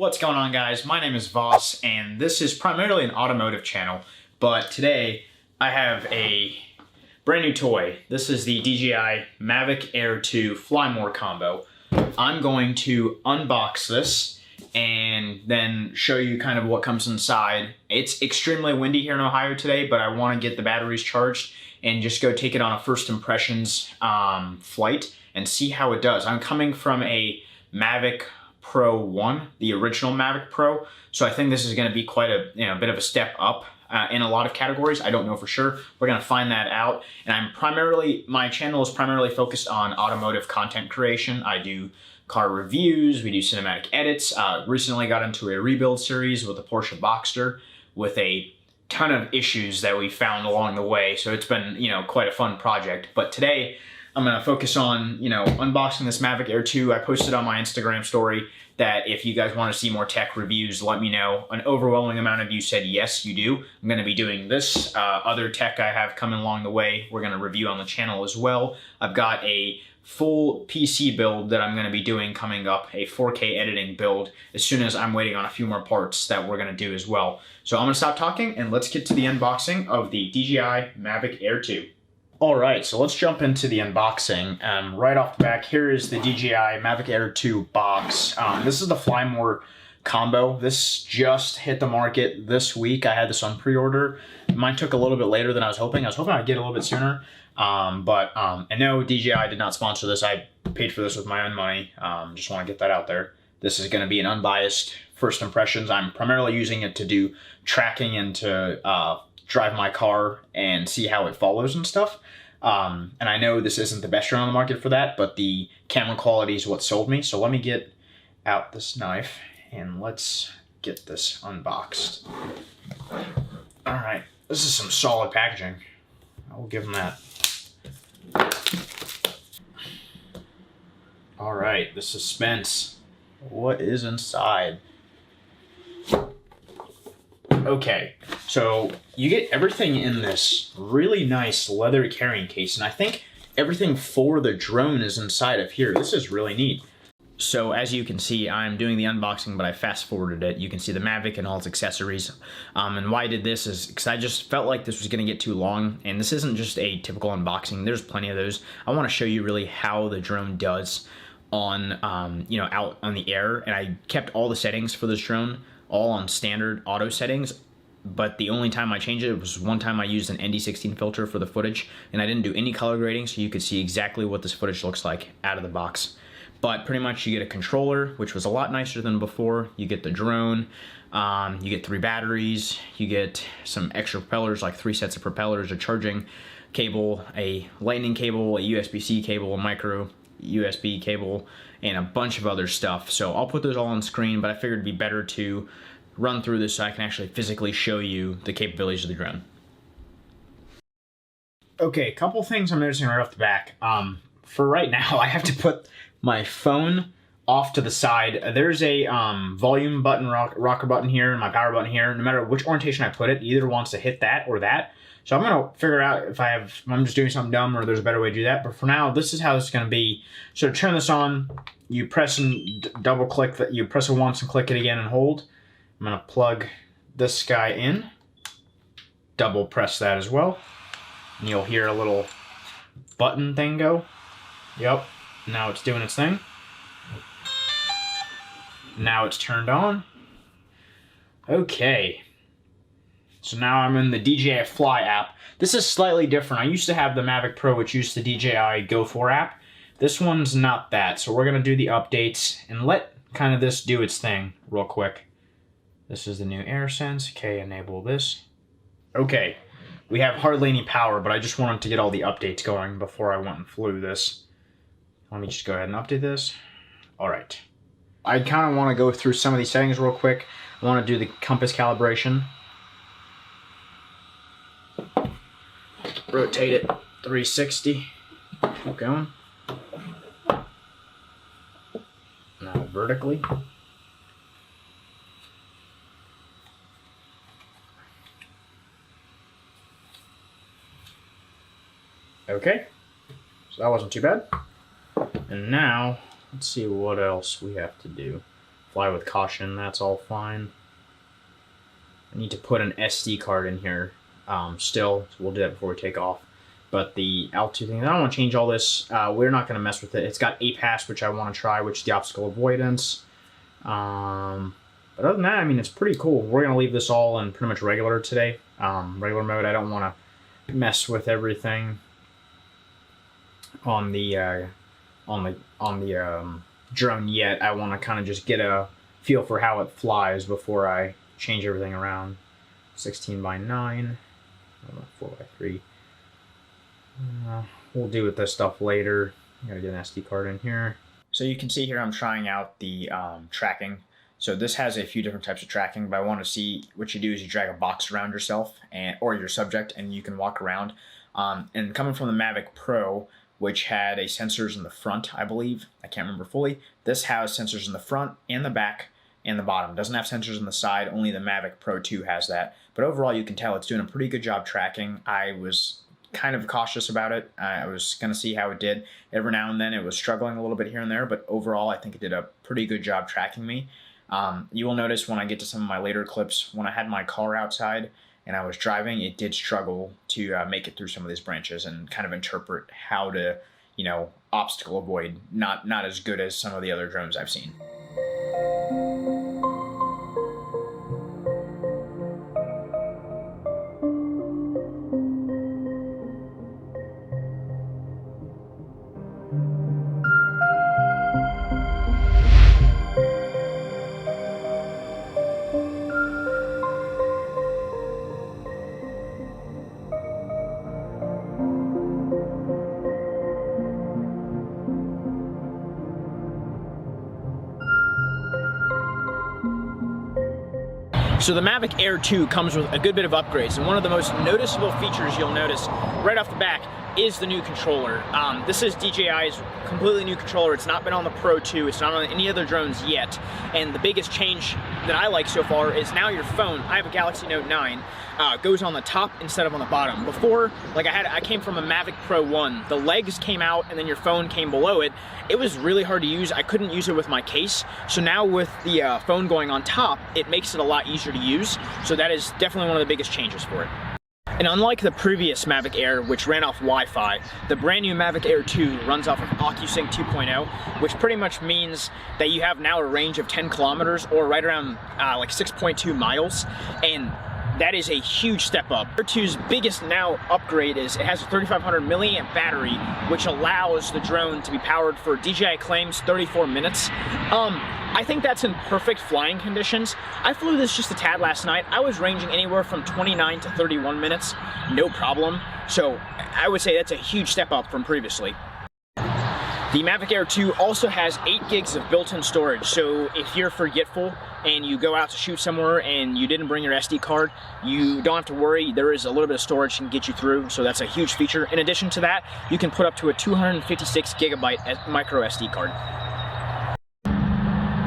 What's going on, guys? My name is Voss, and this is primarily an automotive channel, but today I have a brand new toy. This is the DJI Mavic Air 2 Fly More combo. I'm going to unbox this and then show you kind of what comes inside. It's extremely windy here in Ohio today, but I want to get the batteries charged and just go take it on a first impressions flight and see how it does. I'm coming from a Mavic Pro 1, the original Mavic Pro, so I think this is going to be quite a bit of a step up in a lot of categories. I don't know for sure. We're going to find that out. And my channel is primarily focused on automotive content creation. I do car reviews, we do cinematic edits. Recently got into a rebuild series with a Porsche Boxster with a ton of issues that we found along the way. So it's been, quite a fun project. But today I'm going to focus on, unboxing this Mavic Air 2. I posted on my Instagram story that if you guys want to see more tech reviews, let me know. An overwhelming amount of you said yes, you do. I'm going to be doing this. Other tech I have coming along the way, we're going to review on the channel as well. I've got a full PC build that I'm going to be doing coming up, a 4K editing build, as soon as I'm waiting on a few more parts that we're going to do as well. So I'm going to stop talking and let's get to the unboxing of the DJI Mavic Air 2. Alright, so let's jump into the unboxing. Right off the back, here is the DJI Mavic Air 2 box. This is the Fly More combo. This just hit the market this week. I had this on pre-order. Mine took a little bit later than I was hoping. I was hoping I'd get a little bit sooner. I know DJI did not sponsor this. I paid for this with my own money. Just want to get that out there. This is going to be an unbiased first impressions. I'm primarily using it to do tracking and to drive my car and see how it follows and stuff. And I know this isn't the best drone on the market for that, but the camera quality is what sold me. So let me get out this knife and let's get this unboxed. All right, this is some solid packaging. I will give them that. All right, the suspense. What is inside? Okay, so you get everything in this really nice leather carrying case, and I think everything for the drone is inside of here. This is really neat. So as you can see, I'm doing the unboxing, but I fast forwarded it. You can see the Mavic and all its accessories. And why I did this is because I just felt like this was going to get too long, and this isn't just a typical unboxing. There's plenty of those. I want to show you really how the drone does on, out on the air, and I kept all the settings for this drone all on standard auto settings, but the only time I changed it was one time I used an ND16 filter for the footage, and I didn't do any color grading, so you could see exactly what this footage looks like out of the box. But pretty much you get a controller, which was a lot nicer than before. You get the drone, you get 3 batteries, you get some extra propellers, like 3 sets of propellers, a charging cable, a lightning cable, a USB-C cable, a micro USB cable, and a bunch of other stuff. So I'll put those all on screen, but I figured it'd be better to run through this so I can actually physically show you the capabilities of the drone. Okay, a couple things I'm noticing right off the back. For right now, I have to put my phone off to the side. There's a volume button, rocker button here, and my power button here. No matter which orientation I put it, either wants to hit that or that. So I'm going to figure out if I'm just doing something dumb or there's a better way to do that. But for now, this is how it's going to be. So to turn this on, you press and double click that. You press it once and click it again and hold. I'm going to plug this guy in. Double press that as well. And you'll hear a little button thing go. Yep. Now it's doing its thing. Now it's turned on. Okay. So now I'm in the DJI Fly app. This is slightly different. I used to have the Mavic Pro, which used the DJI Go 4 app. This one's not that. So we're going to do the updates and let kind of this do its thing real quick. This is the new AirSense. Okay, enable this. Okay, we have hardly any power, but I just wanted to get all the updates going before I went and flew this. Let me just go ahead and update this. All right. I kind of want to go through some of these settings real quick. I want to do the compass calibration. Rotate it 360. Keep going. Now vertically. Okay. So that wasn't too bad. And now, let's see what else we have to do. fly with caution, that's all fine. I need to put an SD card in here still, so we'll do that before we take off. But the altitude thing, I don't want to change all this. We're not going to mess with it. It's got APAS, which I want to try, which is the obstacle avoidance. But other than that, I mean, it's pretty cool. We're going to leave this all in pretty much regular today. Regular mode. I don't want to mess with everything on the drone yet. I want to kind of just get a feel for how it flies before I change everything around. 16:9, 4:3. We'll deal with this stuff later. Gotta get an SD card in here. So you can see here I'm trying out the tracking. So this has a few different types of tracking, but I want to see what you do is you drag a box around yourself or your subject, and you can walk around. And coming from the Mavic Pro, which had sensors in the front, I believe, I can't remember fully. This has sensors in the front and the back and the bottom. It doesn't have sensors on the side. Only the Mavic Pro 2 has that. But overall, you can tell it's doing a pretty good job tracking. I was kind of cautious about it. I was going to see how it did. Every now and then it was struggling a little bit here and there, but overall I think it did a pretty good job tracking me. You will notice when I get to some of my later clips, when I had my car outside and I was driving, it did struggle to make it through some of these branches and kind of interpret how to, you know, obstacle avoid. Not as good as some of the other drones I've seen. So the Mavic Air 2 comes with a good bit of upgrades, and one of the most noticeable features you'll notice right off the back is the new controller. This is DJI's completely new controller. It's not been on the Pro 2, it's not on any other drones yet, and the biggest change that I like so far is now your phone, I have a Galaxy Note 9, goes on the top instead of on the bottom. Before, like I came from a Mavic Pro 1, the legs came out and then your phone came below it. It was really hard to use. I couldn't use it with my case. So now with the phone going on top, it makes it a lot easier to use. So that is definitely one of the biggest changes for it. And unlike the previous Mavic Air, which ran off Wi-Fi, the brand new Mavic Air 2 runs off of OcuSync 2.0, which pretty much means that you have now a range of 10 kilometers or right around like 6.2 miles. And that is a huge step up. Air 2's biggest now upgrade is it has a 3500 milliamp battery, which allows the drone to be powered for DJI claims 34 minutes. I think that's in perfect flying conditions. I flew this just a tad last night. I was ranging anywhere from 29 to 31 minutes, no problem. So I would say that's a huge step up from previously. The Mavic Air 2 also has 8 gigs of built-in storage, so if you're forgetful and you go out to shoot somewhere and you didn't bring your SD card, you don't have to worry. There is a little bit of storage that can get you through, so that's a huge feature. In addition to that, you can put up to a 256 gigabyte micro SD card.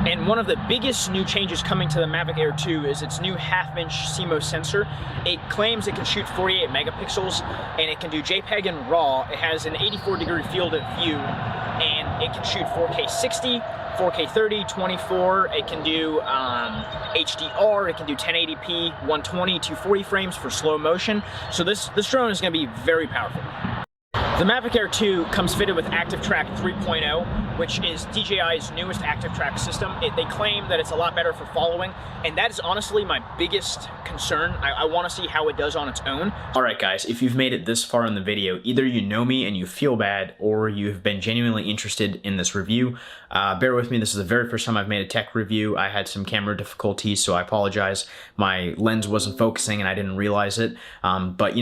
And one of the biggest new changes coming to the Mavic Air 2 is its new half-inch Simo sensor. It claims it can shoot 48 megapixels, and it can do JPEG and RAW. It has an 84-degree field of view, and it can shoot 4K 60, 4K 30, 24. It can do HDR. It can do 1080p, 120, 240 frames for slow motion. So this drone is going to be very powerful. The Mavic Air 2 comes fitted with ActiveTrack 3.0, which is DJI's newest ActiveTrack system. They claim that it's a lot better for following, and that is honestly my biggest concern. I want to see how it does on its own. Alright guys, if you've made it this far in the video, either you know me and you feel bad, or you've been genuinely interested in this review. Bear with me, this is the very first time I've made a tech review. I had some camera difficulties, so I apologize. My lens wasn't focusing and I didn't realize it. But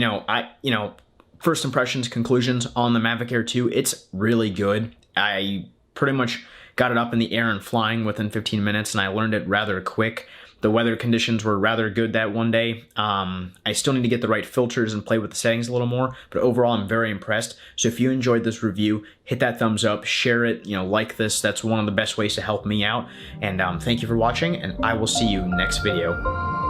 first impressions, conclusions on the Mavic Air 2, it's really good. I pretty much got it up in the air and flying within 15 minutes, and I learned it rather quick. The weather conditions were rather good that one day. I still need to get the right filters and play with the settings a little more, but overall I'm very impressed. So if you enjoyed this review, hit that thumbs up, share it, like this. That's one of the best ways to help me out. And thank you for watching, and I will see you next video.